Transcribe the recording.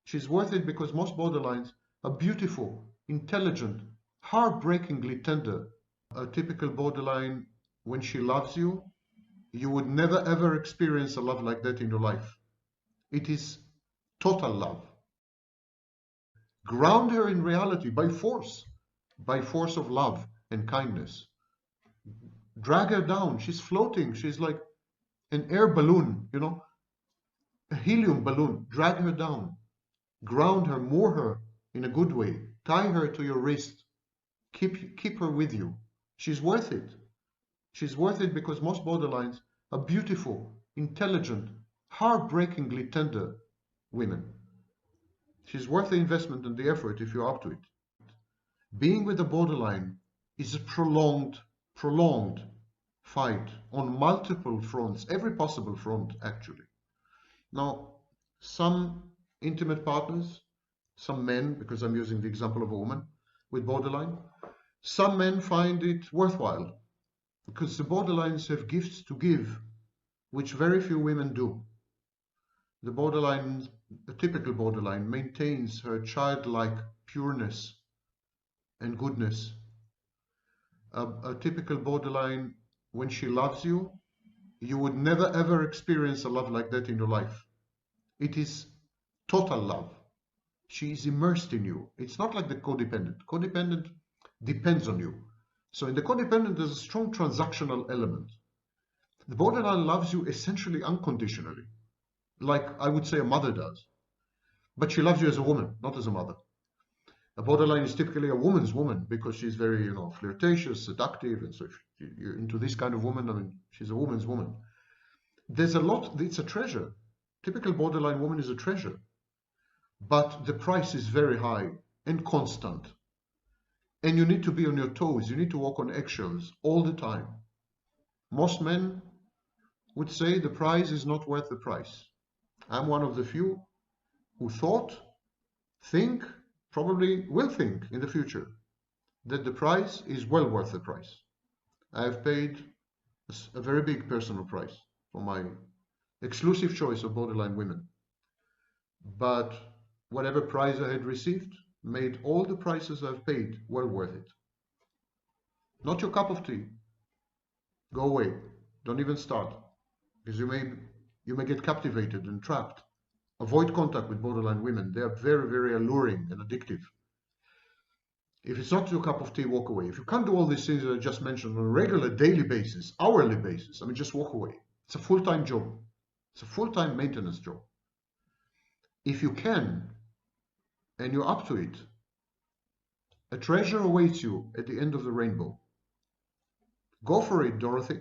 She's worth it because most borderlines are beautiful, intelligent, heartbreakingly tender. A typical borderline, when she loves you, you would never ever experience a love like that in your life. It is total love. Ground her in reality by force of love and kindness. Drag her down. She's floating. She's like an air balloon, a helium balloon. Drag her down. Ground her, moor her in a good way. Tie her to your wrist. Keep her with you. She's worth it. She's worth it because most borderlines are beautiful, intelligent, heartbreakingly tender women. She's worth the investment and the effort if you're up to it. Being with a borderline is a prolonged fight on multiple fronts, every possible front, actually. Now, some intimate partners, some men, because I'm using the example of a woman with borderline, some men find it worthwhile because the borderlines have gifts to give, which very few women do. The typical borderline maintains her childlike pureness and goodness. A typical borderline, when she loves you, you would never ever experience a love like that in your life. It is total love. She is immersed in you. It's not like the codependent. Codependent depends on you. So in the codependent, there's a strong transactional element. The borderline loves you essentially unconditionally, like I would say a mother does. But she loves you as a woman, not as a mother. A borderline is typically a woman's woman because she's very, flirtatious, seductive, and so if you're into this kind of woman, I mean, she's a woman's woman. There's a lot, it's a treasure. Typical borderline woman is a treasure. But the price is very high and constant. And you need to be on your toes. You need to walk on eggshells all the time. Most men would say the price is not worth the price. I'm one of the few who think, probably will think in the future, that the price is well worth the price. I have paid a very big personal price for my exclusive choice of borderline women. But whatever price I had received made all the prices I've paid well worth it. Not your cup of tea. Go away. Don't even start. Because you may get captivated and trapped. Avoid contact with borderline women. They are very, very alluring and addictive. If it's not your cup of tea, walk away. If you can't do all these things that I just mentioned on a regular, daily basis, hourly basis, just walk away. It's a full-time job. It's a full-time maintenance job. If you can, and you're up to it, a treasure awaits you at the end of the rainbow. Go for it, Dorothy.